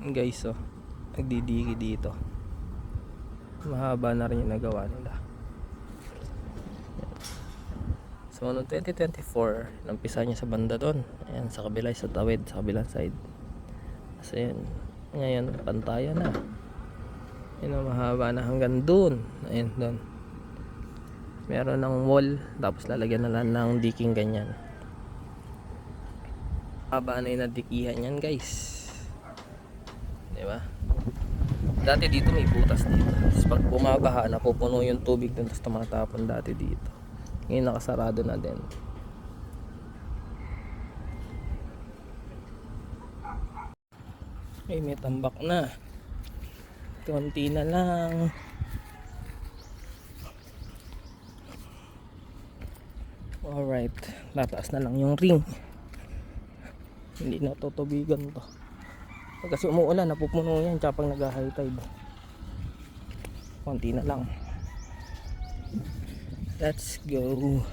Guys, oh, nagdidigi dito. Mahaba na rin yung nagawa nila. So noong 2024 nampisa niya sa banda doon, ayan, sa kabila, sa tawid, sa kabilang side. Kasi yan, ngayon pantayan na. Yun, mahaba na hanggang doon. Ayan, doon meron ng wall, tapos lalagyan na lang ng diking ganyan. Haba na yung nadikihan yan, guys, diba? Dati dito may butas dito, tapos pag bumabaha napupuno yung tubig dun, tapos tumatapon dati dito. Ngayon nakasarado na din. Ay, may tambak na, konti na lang. Alright, tataas na lang yung ring. Hindi na tutubigan to. Kasi umuulan, napupuno yan tsaka pag nag-high tide. Konti na lang. Let's go.